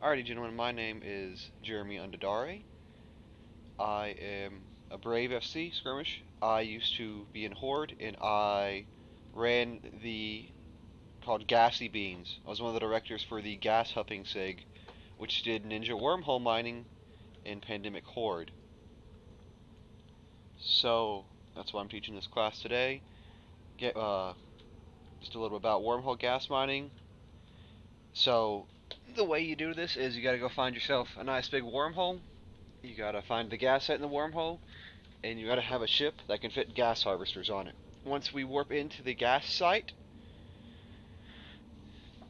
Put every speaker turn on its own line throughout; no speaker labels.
Alrighty, gentlemen, my name is Jeremy Undadare. I am a Brave FC skirmish. I used to be in Horde, and I ran the called Gassy Beans. I was one of the directors for the Gas Huffing SIG, which did ninja wormhole mining in Pandemic Horde. So that's why I'm teaching this class today. Get just a little bit about wormhole gas mining. So the way you do this is you gotta go find yourself a nice big wormhole. You gotta find the gas site in the wormhole, and you gotta have a ship that can fit gas harvesters on it. Once we warp into the gas site,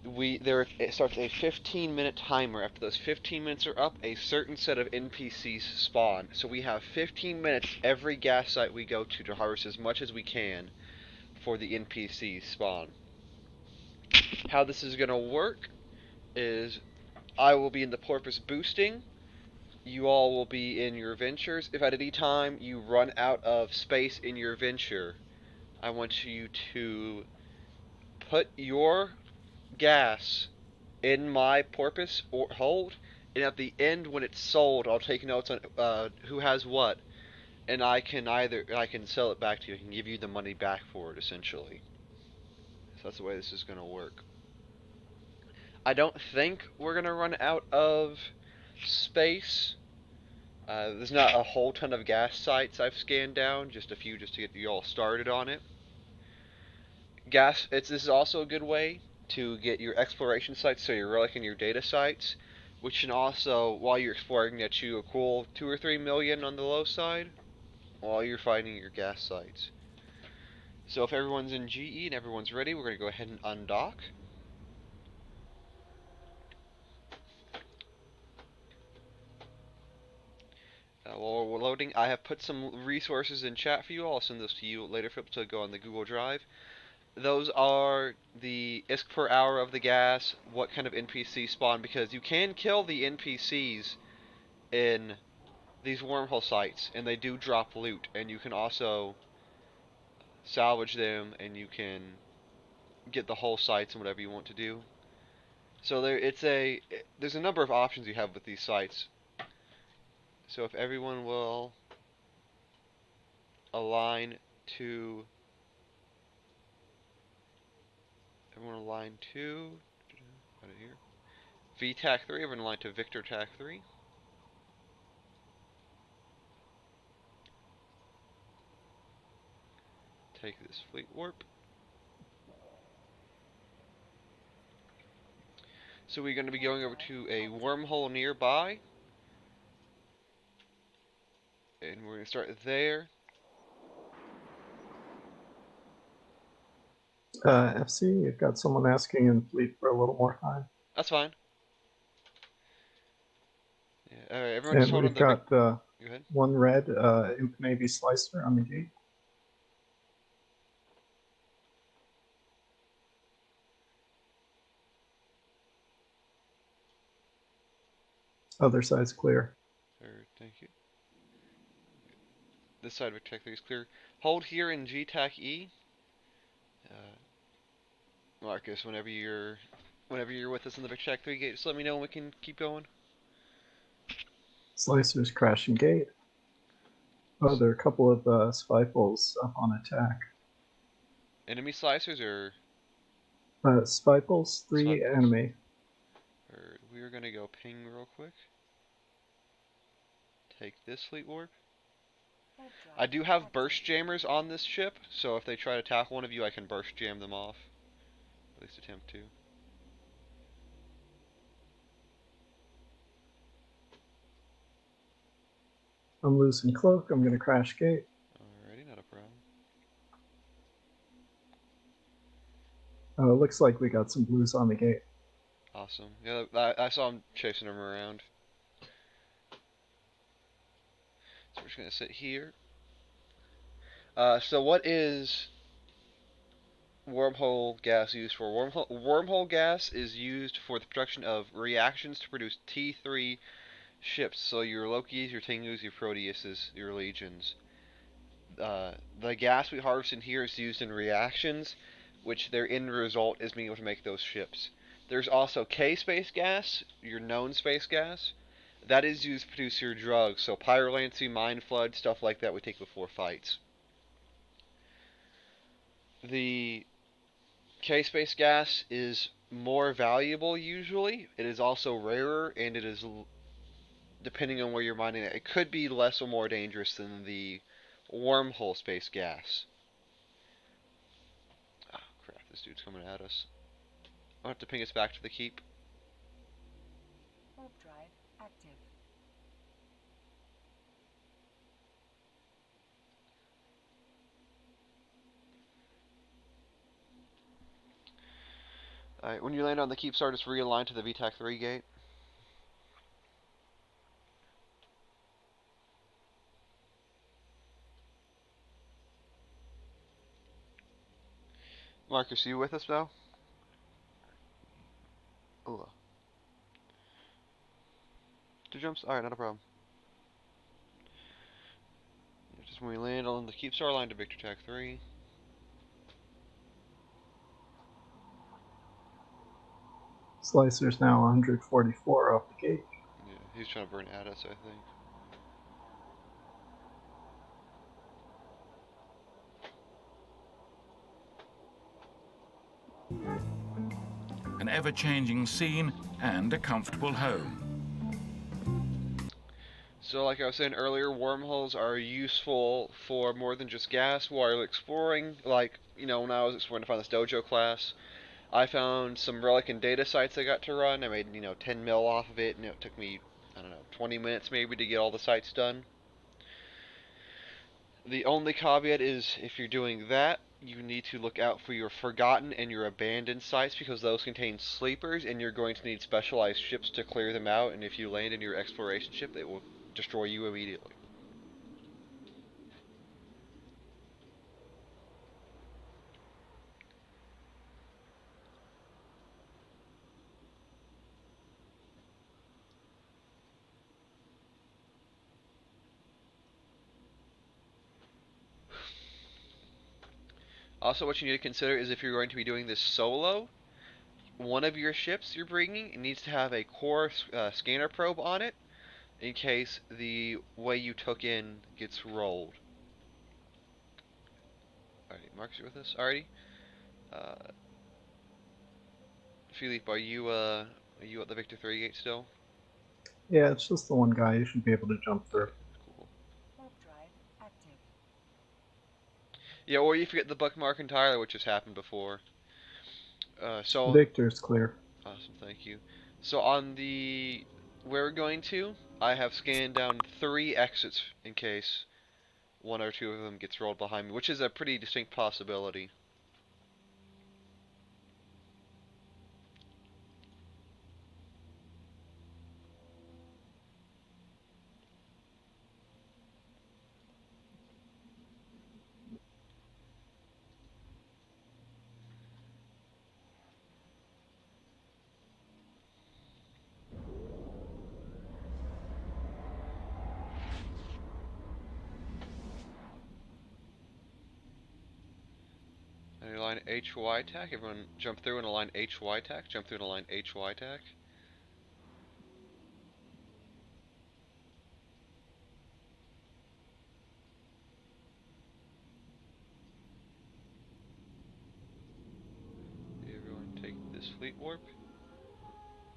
it starts a 15-minute timer. After those 15 minutes are up, a certain set of NPCs spawn. So we have 15 minutes every gas site we go to harvest as much as we can before the NPCs spawn. How this is gonna work is I will be in the porpoise boosting. You all will be in your ventures. If at any time you run out of space in your venture, I want you to put your gas in my porpoise or hold, and at the end when it's sold, I'll take notes on who has what, and I can sell it back to you. I can give you the money back for it essentially. So that's the way this is gonna work. I don't think we're gonna run out of space. There's not a whole ton of gas sites I've scanned down, just a few just to get you all started on it. This is also a good way to get your exploration sites, so your relic and your data sites, which can also, while you're exploring, get you a cool 2 or 3 million on the low side while you're finding your gas sites. So if everyone's in GE and everyone's ready, we're going to go ahead and undock. While we're loading, I have put some resources in chat for you. I'll send those to you later to go on the Google Drive. Those are the ISK per hour of the gas, what kind of NPC spawn, because you can kill the NPCs in these wormhole sites, and they do drop loot, and you can also salvage them, and you can get the whole sites and whatever you want to do. So there's a number of options you have with these sites. So if everyone will align to align to out of here. VTAC 3, everyone align to Victor TAC 3. Take this fleet warp. So we're going to be going over to a wormhole nearby, and we're going to start there.
FC, you've got someone asking in fleet for a little more time.
That's fine. Yeah, alright, everyone just
And
hold on
we've
the Go
got
ahead.
one red Imp Navy Slicer on the gate. Other side's clear.
Thank you. This side of Tech 3 is clear. Hold here in GTAC E. Marcus, whenever you're with us in the VicTac 3 gate, just let me know and we can keep going.
Slicer's crashing gate. Oh, there are a couple of Spyfuls up on attack.
Enemy slicers or
Spyfuls, 3
Spypals?
enemy.
We're gonna go ping real quick. Take this fleet warp. I do have burst jammers on this ship, so if they try to attack one of you, I can burst jam them off. At least attempt to.
I'm losing cloak. I'm going to crash gate.
Alrighty, not a problem.
Looks like we got some blues on the gate.
Awesome. Yeah, I saw him chasing them around. So we're just gonna sit here. So what is wormhole gas used for? Wormhole gas is used for the production of reactions to produce T3 ships. So your Lokis, your Tengus, your Proteuses, your Legions. The gas we harvest in here is used in reactions, which their end result is being able to make those ships. There's also K space gas, your known space gas. That is used to produce your drugs, so pyrolancy, mind flood, stuff like that we take before fights. The K space gas is more valuable usually. It is also rarer, and it is, depending on where you're mining it, it could be less or more dangerous than the wormhole space gas. Oh crap, this dude's coming at us. I'll have to ping us back to the keep.
Warp drive active.
Alright, when you land on the keep star, just realign to the VTAC 3 gate. Marcus, are you with us now? Ooh. Two jumps? Alright, not a problem. Just when we land on the keep star, line to Victor TAC 3.
Slicer's now 144 off the gate.
Yeah, he's trying to burn at us, I think.
An ever-changing scene and a comfortable home.
So, like I was saying earlier, wormholes are useful for more than just gas while exploring. Like, when I was exploring to find this dojo class, I found some relic and data sites I got to run. I made, 10 mil off of it, and it took me, I don't know, 20 minutes maybe to get all the sites done. The only caveat is if you're doing that, you need to look out for your forgotten and your abandoned sites because those contain sleepers and you're going to need specialized ships to clear them out, and if you land in your exploration ship, it will destroy you immediately. Also, what you need to consider is if you're going to be doing this solo, one of your ships you're bringing needs to have a core scanner probe on it in case the way you took in gets rolled. Alright, Marcus, you with us? Alrighty. Uh, Philippe, are you at the Victor 3 gate still?
Yeah, it's just the one guy. You should be able to jump through.
Okay, cool.
Warp drive active.
Yeah, or you forget the bookmark entirely, which has happened before. So
Victor's clear.
awesome, thank you. So on the where we're going to, I have scanned down 3 exits in case one or two of them gets rolled behind me, which is a pretty distinct possibility. And align HY tack. Everyone jump through and align HY tack. Jump through and align HY tack. Everyone take this fleet warp.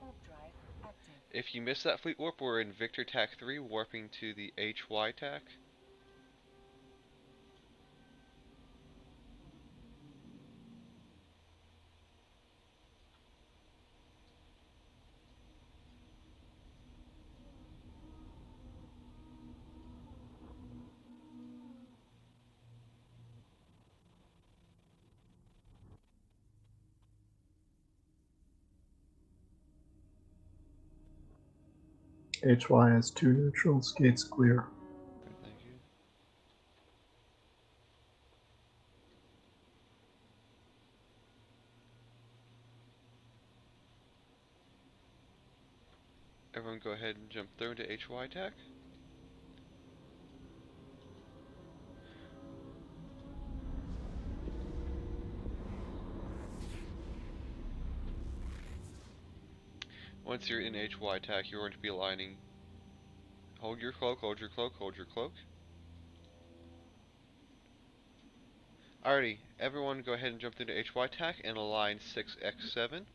Warp drive active.
If you miss that fleet warp, we're in Victor tack 3, warping to the HY tack.
HY has 2 neutrals. Gates clear.
Good, thank you. Everyone go ahead and jump through into HY tack. Once you're in HY attack, you're going to be aligning. Hold your cloak, hold your cloak, hold your cloak. Alrighty, everyone go ahead and jump into HY attack and align 6x7.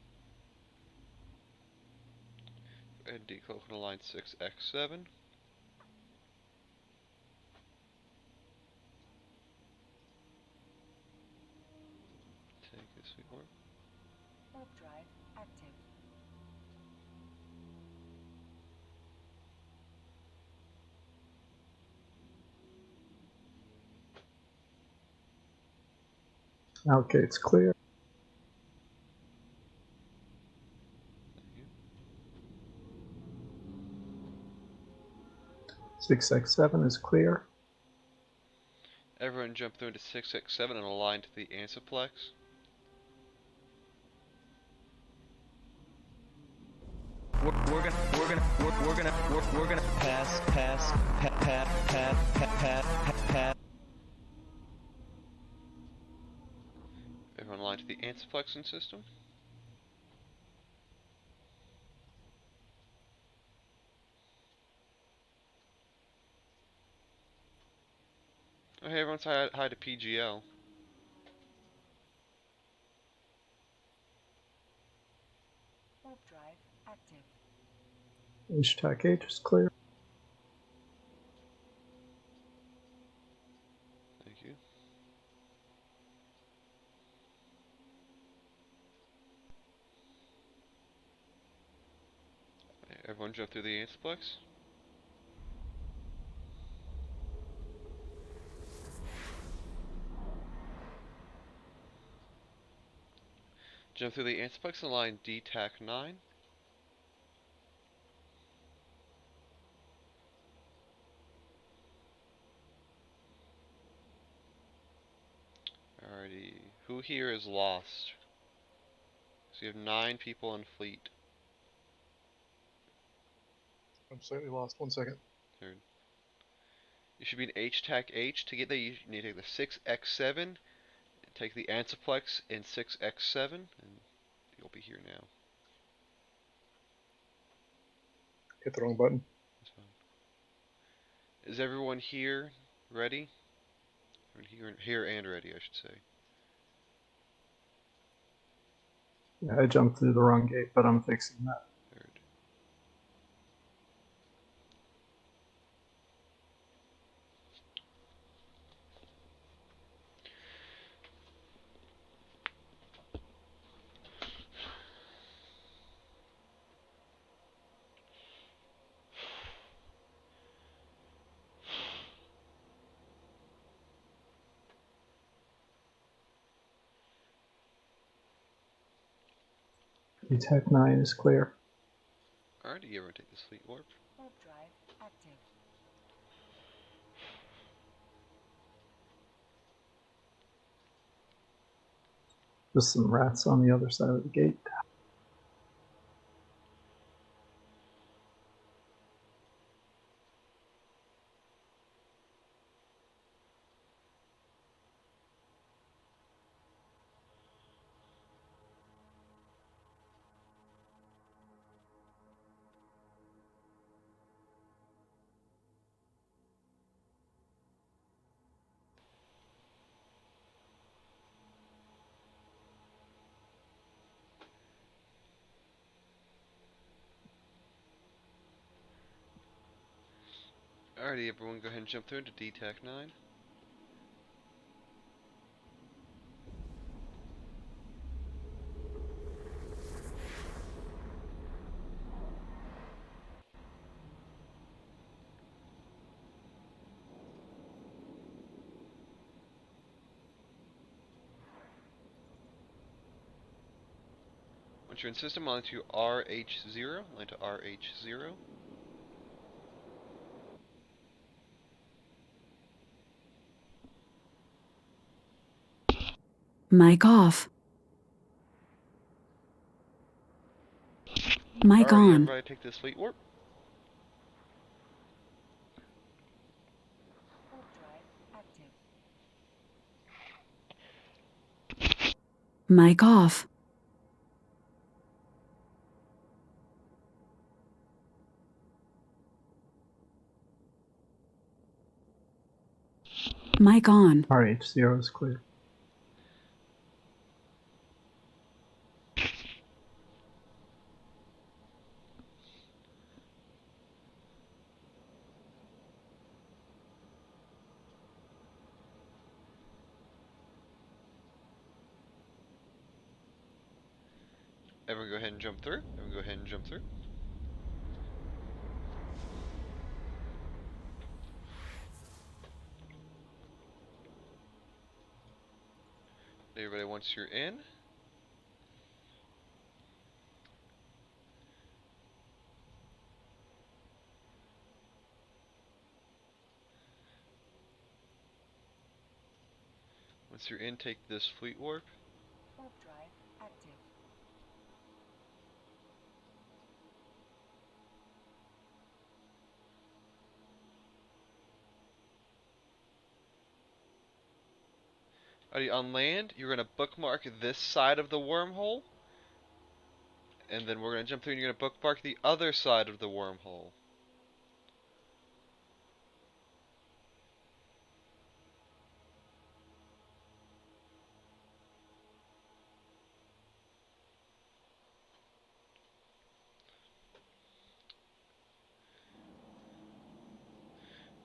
Go ahead and decloak and align 6x7. Take this sweet work.
Warp drive active.
Okay, it's clear.
Thank you.
6x7 is clear.
Everyone jump through into 6x7 and align to the Ansiplex.
We're gonna pass.
Everyone align to the Ansiplexing system. Oh, hey, everyone's hi to PGL.
Warp drive active.
H-Tech H is clear.
Thank you. Everyone jump through the Ansiplex. Jump through the Antiplex and line DTAC 9. Alrighty, who here is lost? So you have 9 people in fleet.
I'm slightly lost. 1 second.
Third. You should be in HTAC H. To get there, you need to take the 6x7, take the Antiplex in 6x7, and you'll be here now.
Hit the wrong button.
That's fine. Is everyone here ready? Here and ready, I should say.
Yeah, I jumped through the wrong gate, but I'm fixing that.
Third.
H-Tech 9 is clear.
Alrighty, everyone take this fleet warp.
Warp drive active.
There's some rats on the other side of the gate.
Alrighty, everyone go ahead and jump through into DTAC 9. Once you're in system, line to RH0, line to RH0.
Mic off. Mic
Alrighty,
on.
everybody take this fleet warp.
Warp drive active.
Mic off. Mic on.
RH0 is clear.
Everyone go ahead and jump through. Everyone go ahead and jump through. Everybody, once you're in, take this fleet warp.
Warp drive active.
Alrighty, on land, you're gonna bookmark this side of the wormhole, and then we're gonna jump through and you're gonna bookmark the other side of the wormhole.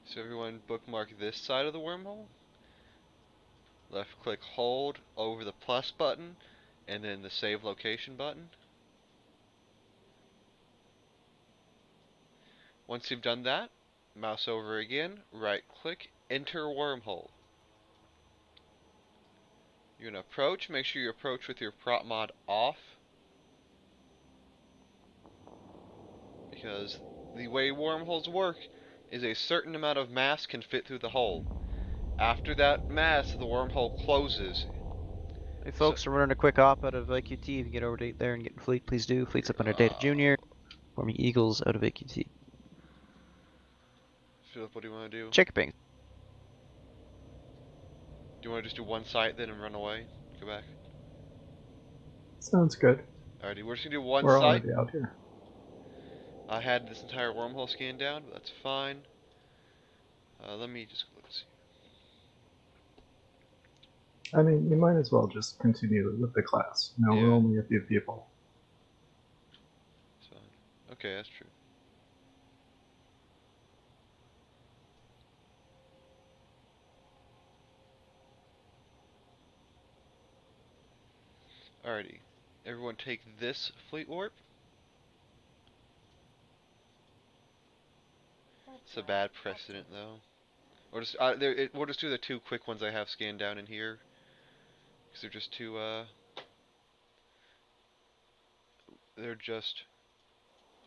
So everyone bookmark this side of the wormhole. Left click hold over the plus button, and then the save location button. Once you've done that, mouse over again, right click, enter wormhole. You're gonna approach, make sure you approach with your prop mod off, because the way wormholes work is a certain amount of mass can fit through the hole. After that mass, the wormhole closes.
Hey folks, we're running a quick op out of AQT. If you can get over there and get in fleet, please do. Fleet's up under Data Junior. Forming Eagles out of AQT.
Philip, what do you want to do?
Check your pings.
Do you want to just do one site then and run away? Go back?
Sounds good.
Alrighty, we're just gonna do one
We're
site.
already out here.
I had this entire wormhole scanned down, but that's fine. Let me just look and see.
I mean, you might as well just continue with the class. No, we're
Yeah.
only a few people.
It's fine. Okay, that's true. Alrighty. Everyone take this fleet warp.
Warp
It's a
drive
bad precedent,
active.
though. We'll just do the two quick ones I have scanned down in here, because they're just two. They're just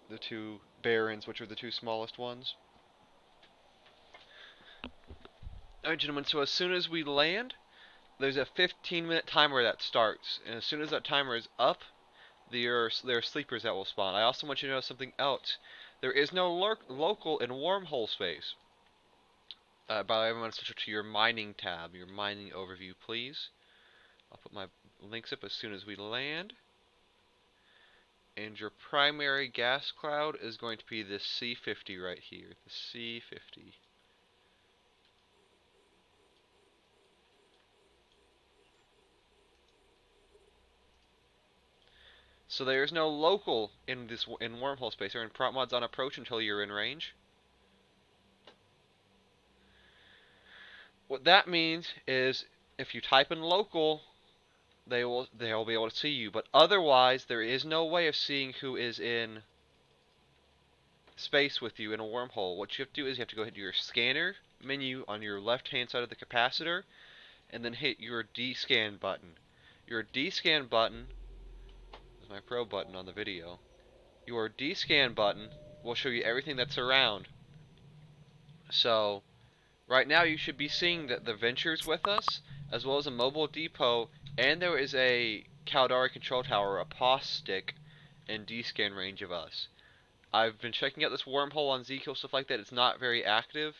the two barons, which are the two smallest ones. Alright, gentlemen. So as soon as we land, there's a 15-minute timer that starts, and as soon as that timer is up, there are sleepers that will spawn. I also want you to know something else. There is no local in wormhole space. By the way, I'm going to switch to your mining tab, your mining overview, please. I'll put my links up as soon as we land. And your primary gas cloud is going to be this C50 right here, the C50. So there's no local in wormhole space. They're in prop mods on approach until you're in range. What that means is if you type in local, they'll be able to see you. But otherwise, there is no way of seeing who is in space with you in a wormhole. What you have to do is you have to go hit your scanner menu on your left-hand side of the capacitor, and then hit your D-scan button. Your D-scan button is my pro button on the video. Your D-scan button will show you everything that's around. So right now you should be seeing that the Venture's with us, as well as a mobile depot, and there is a Caldari control tower, a POS stick, in D-scan range of us. I've been checking out this wormhole on Zeke, stuff like that. It's not very active.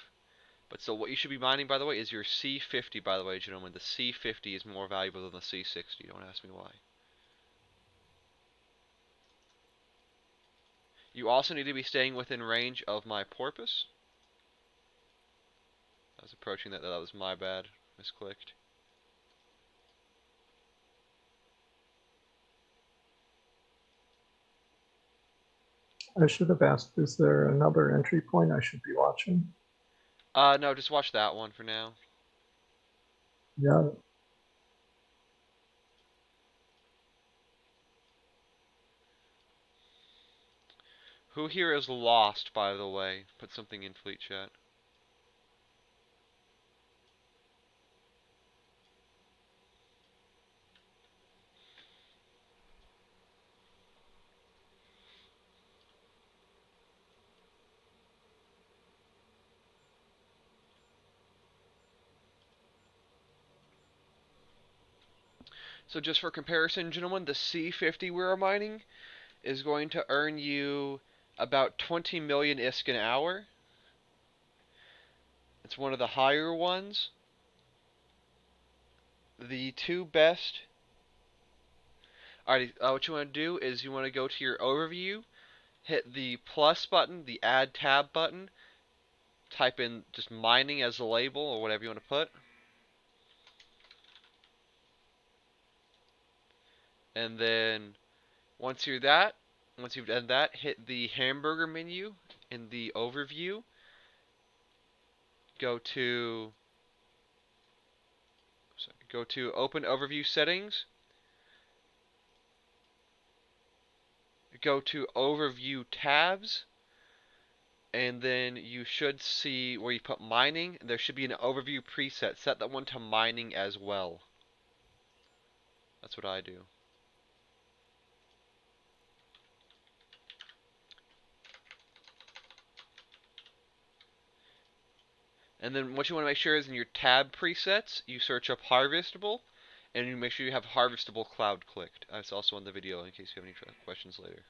But so what you should be mining, by the way, is your C50, by the way, gentlemen. The C50 is more valuable than the C60. Don't ask me why. You also need to be staying within range of my porpoise. I was approaching that. That was my bad. Misclicked.
I should have asked, is there another entry point I should be watching?
No, just watch that one for now.
Yeah.
Who here is lost, by the way? Put something in fleet chat. So just for comparison, gentlemen, the C50 we're mining is going to earn you about 20 million ISK an hour. It's one of the higher ones. The two best. Alright, what you want to do is you want to go to your overview, hit the plus button, the add tab button, type in just mining as a label or whatever you want to put. And then once you've done that, hit the hamburger menu in the overview. Go to open overview settings. Go to overview tabs, and then you should see where you put mining. There should be an overview preset. Set that one to mining as well. That's what I do. And then what you want to make sure is in your tab presets, you search up harvestable, and you make sure you have harvestable cloud clicked. That's also on the video in case you have any questions later.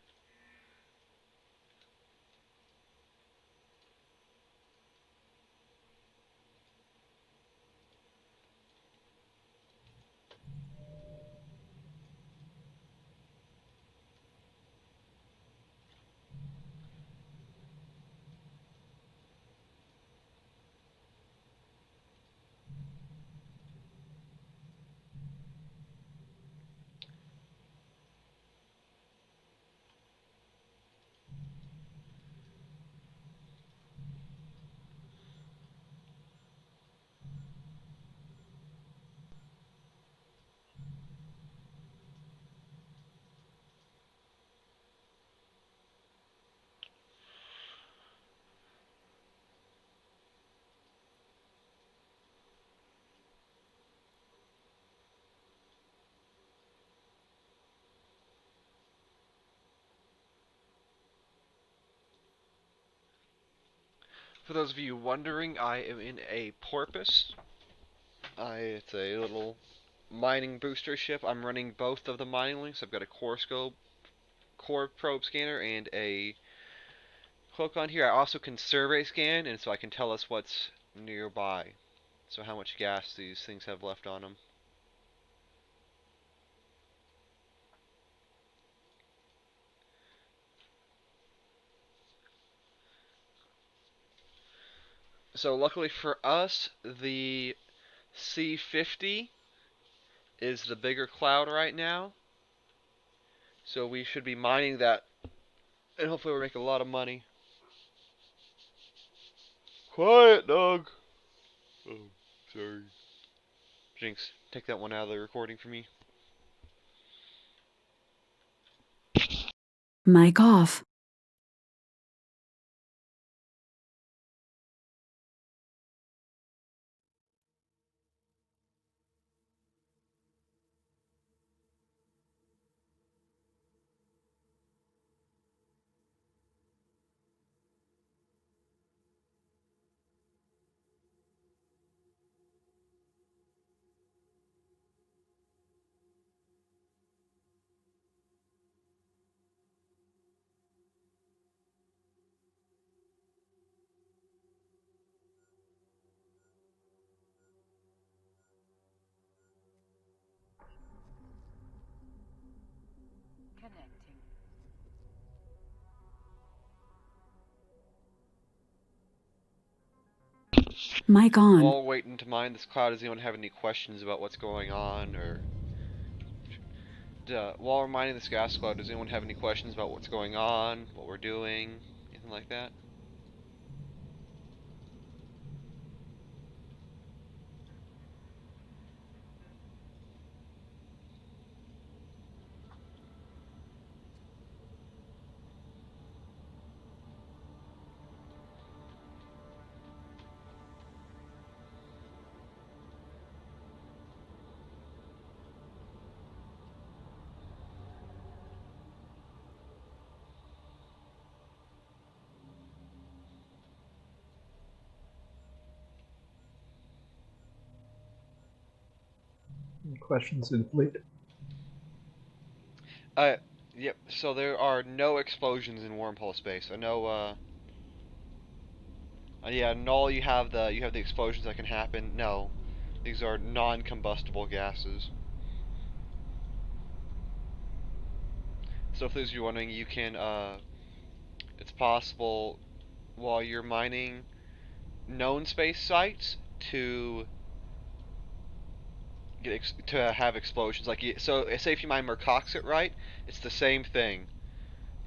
For those of you wondering, I am in a porpoise. It's a little mining booster ship. I'm running both of the mining links. I've got a core scope, core probe scanner, and a cloak on here. I also can survey scan, and so I can tell us what's nearby. So how much gas these things have left on them. So luckily for us, the C50 is the bigger cloud right now. So we should be mining that, and hopefully we'll make a lot of money. Quiet, dog. Oh, sorry. Jinx, take that one out of the recording for me.
Mic off.
Connecting.
Mic on.
While we're waiting to mine this cloud, does anyone have any questions about what's going on, or while we're mining this gas cloud, does anyone have any questions about what's going on, what we're doing, anything like that?
Any questions in fleet?
Yep, so there are no explosions in wormhole space. I know, yeah, Null, you have the explosions that can happen. No, these are non-combustible gases. So if there's you're wondering, you can, it's possible while you're mining known space sites to to have explosions. Like, so say if you mine Mercoxit, right? It's the same thing.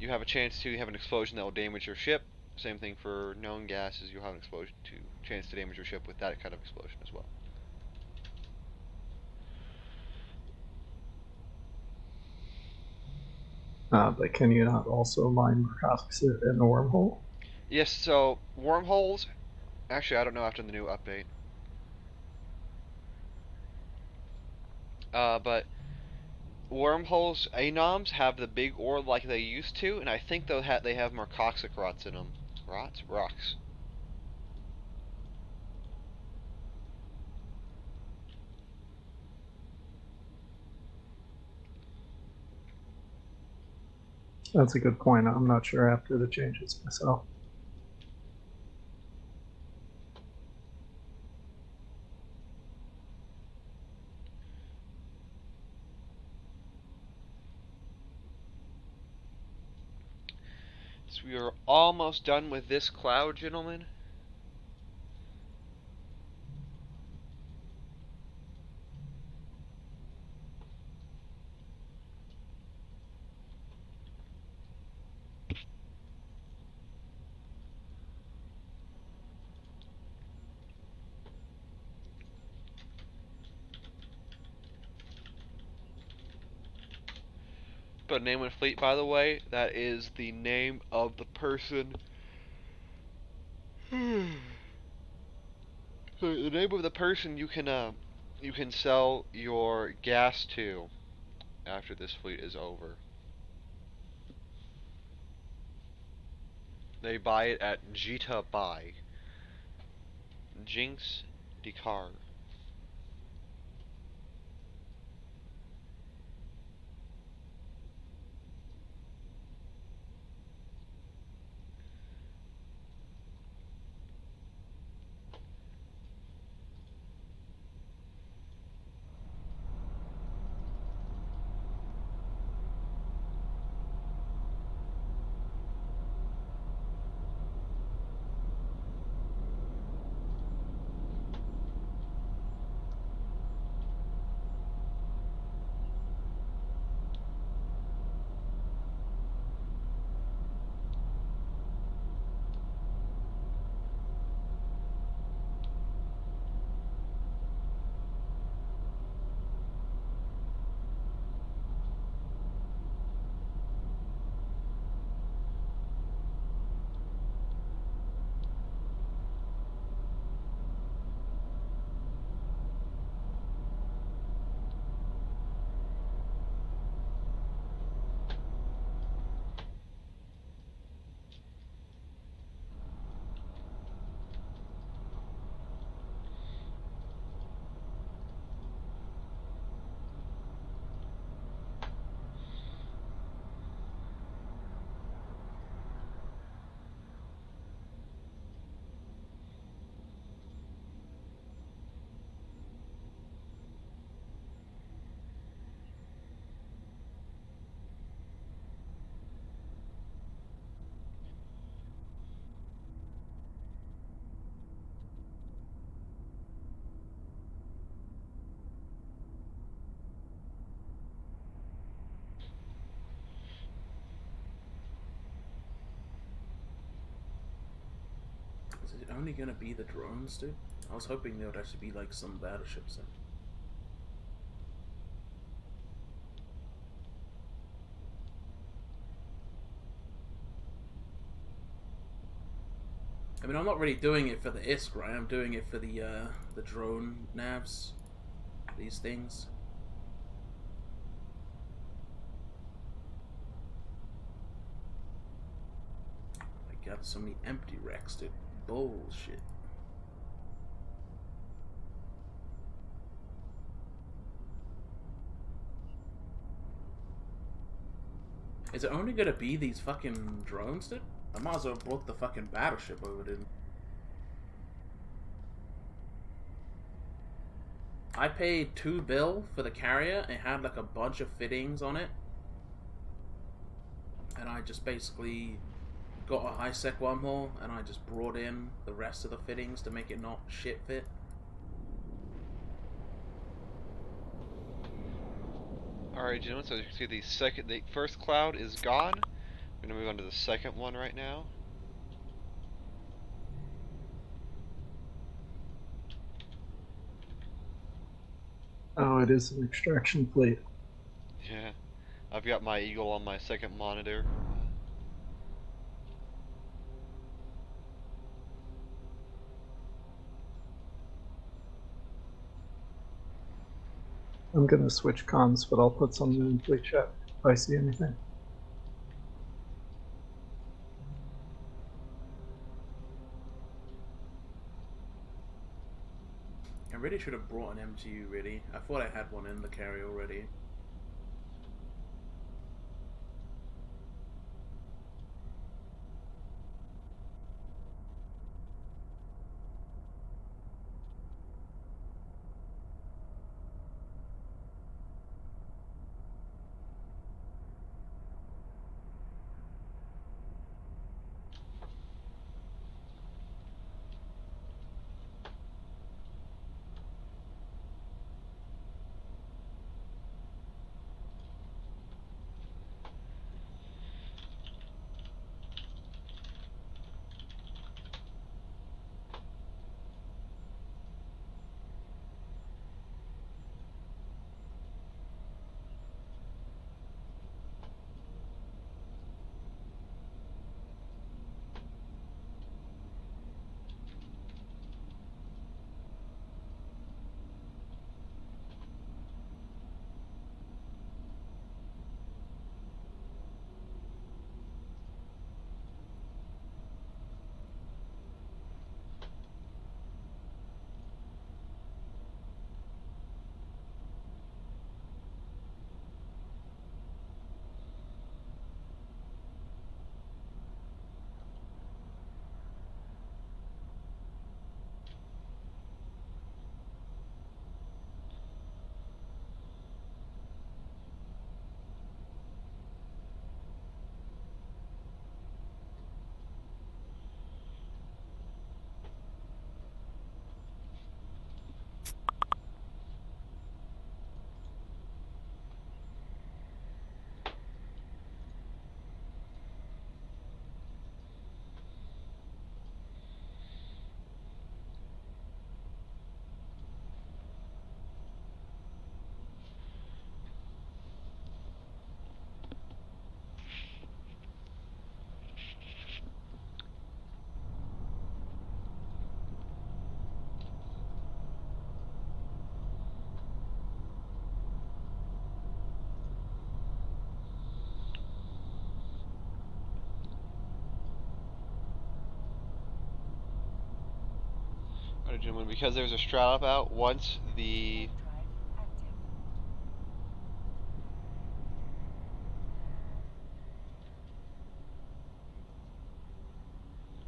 You have a chance to have an explosion that will damage your ship. Same thing for known gases. You'll have an explosion chance to damage your ship with that kind of explosion as well.
But can you not also mine Mercoxit in a wormhole?
Yes, so wormholes. Actually, I don't know after the new update. But wormholes, anoms have the big ore like they used to, and I think they have Mercoxic rots in them. Rocks.
That's a good point. I'm not sure after the changes myself.
So we are almost done with this cloud, gentlemen. But name of fleet, by the way, that is the name of the person. So the name of the person you can sell your gas to after this fleet is over. They buy it at Jita Buy. Jinx Dekar.
it only gonna be the drones, dude? I was hoping there would actually be like some battleships in. I mean, I'm not really doing it for the ISK, right? I'm doing it for the drone navs. These things. I got so many empty wrecks, dude. Bullshit. Is it only gonna be these fucking drones, dude? I might as well have brought the fucking battleship over, dude. I paid $2 bill for the carrier. It had like a bunch of fittings on it. And I just basically got a high-sec wormhole and I just brought in the rest of the fittings to make it not shit fit.
Alright, gentlemen, so you can see the first cloud is gone. We're gonna move on to the second one right now.
Oh, it is an extraction fleet.
Yeah. I've got my Eagle on my second monitor.
I'm gonna switch comms, but I'll put something in fleet chat if I see anything.
I really should have brought an MTU, really. I thought I had one in the carrier already.
Alright, gentlemen, because there's a strat up out, once the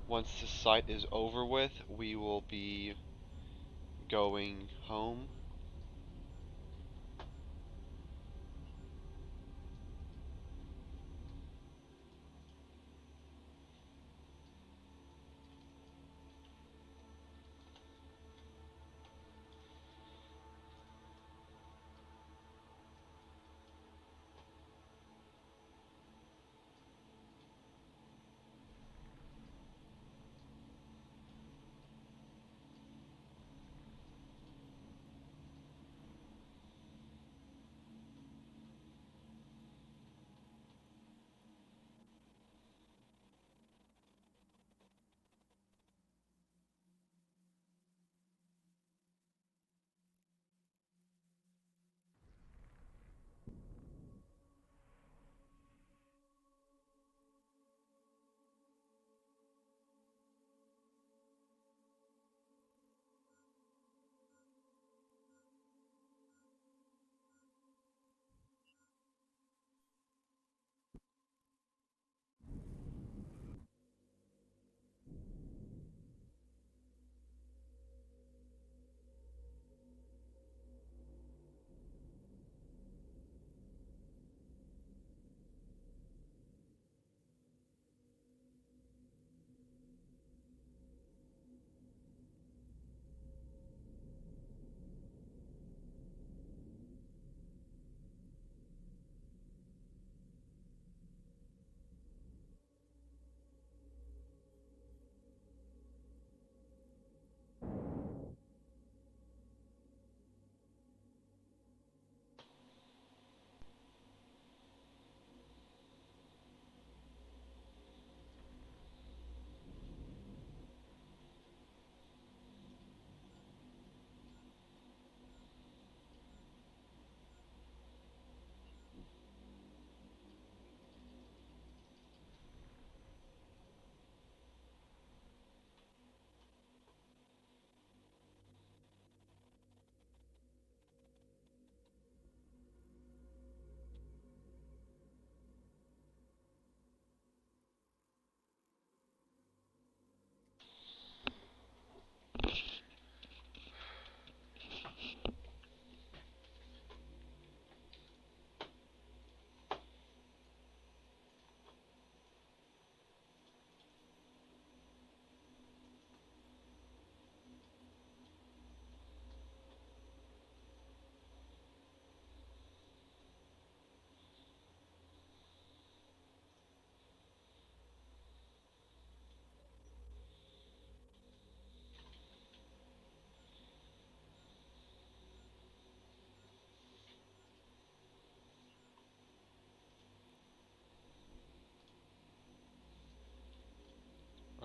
Drive active.
site is over with, we will be going home.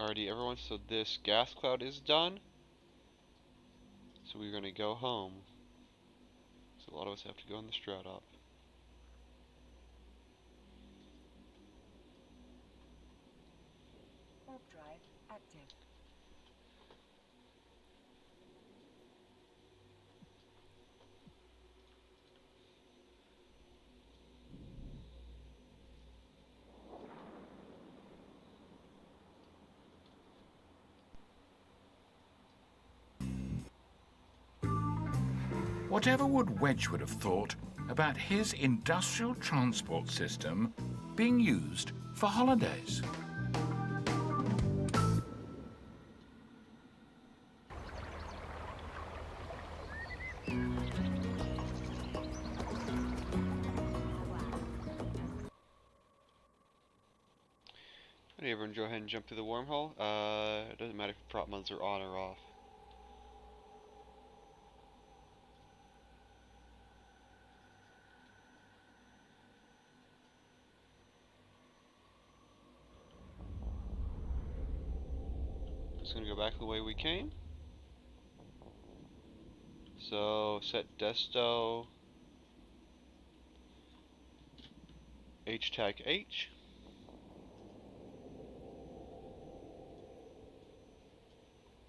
Alrighty, everyone, so this gas cloud is done. So we're gonna go home. So a lot of us have to go on the strat up.
Warp drive active.
Whatever would Wedgwood have thought about his industrial transport system being used for holidays?
Alright, everyone, go ahead and jump through the wormhole. It doesn't matter if prop modes are on or off. Just gonna go back the way we came. So set desto H tag H.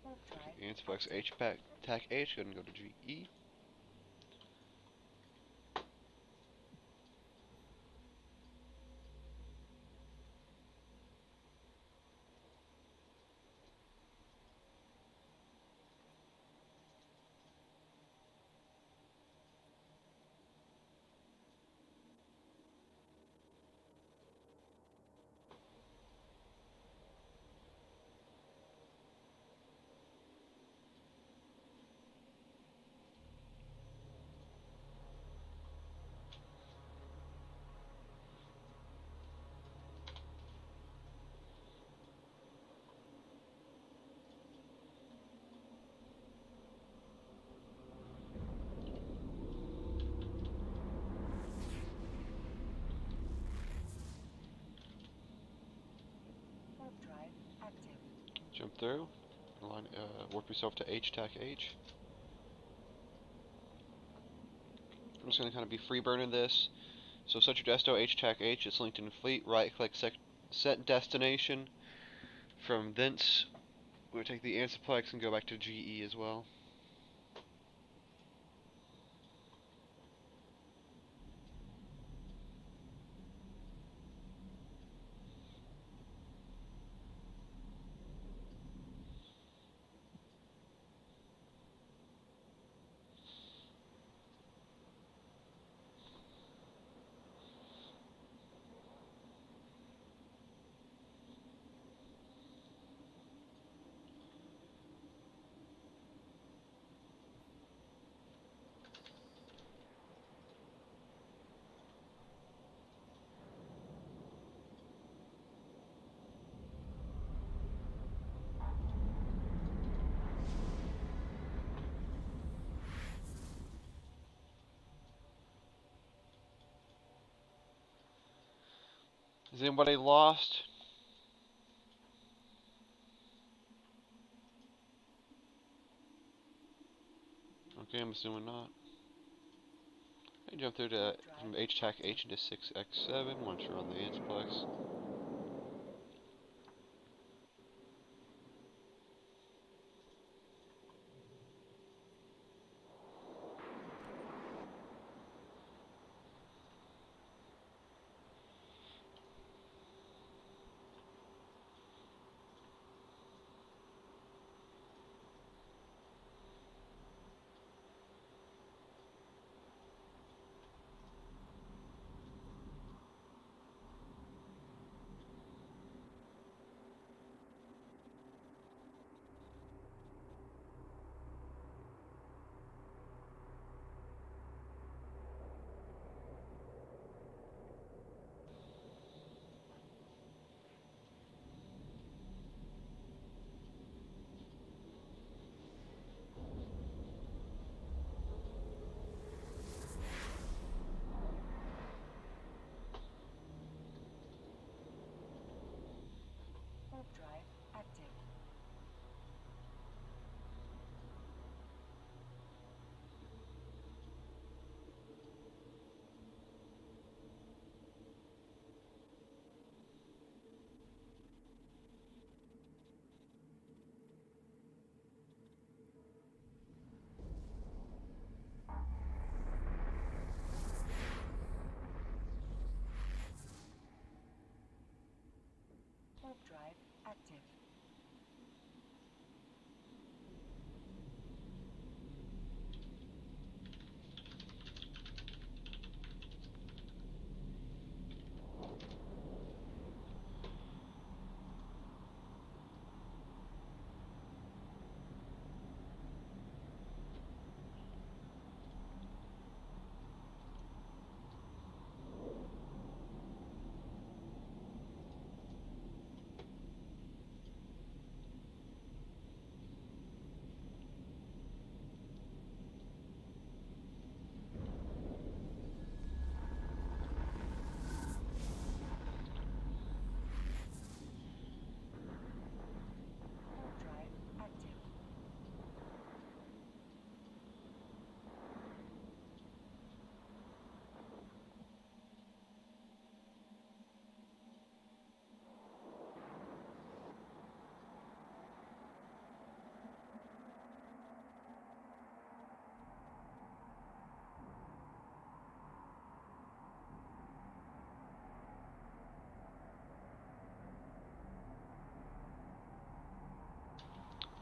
Warp drive
And flex
active.
H tag H, go and go to GE.
Warp drive active.
Jump through. Warp yourself to H tag H. I'm just gonna kind of be free burning this. So set your desto H tag H. It's linked in fleet. Right click set destination. From thence, we'll take the Ansiplex and go back to GE as well. Is anybody lost? Okay, I'm assuming not. I jump through to from H tag H into 6x7 once you're on the Ansiplex.
Warp drive active. Warp drive active.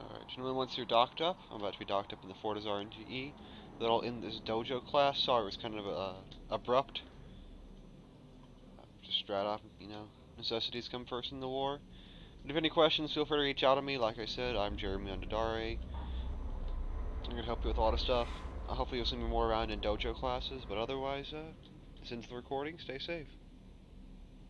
Alright, gentlemen, once you're docked up, I'm about to be docked up in the Fortis RNGE. That I'll end this dojo class. Sorry, it was kind of abrupt. Just straight up, necessities come first in the war. But if you have any questions, feel free to reach out to me. Like I said, I'm Jeremy Undadare. I'm gonna help you with a lot of stuff. Hopefully you'll see me more around in dojo classes, but otherwise, this ends the recording. Stay safe.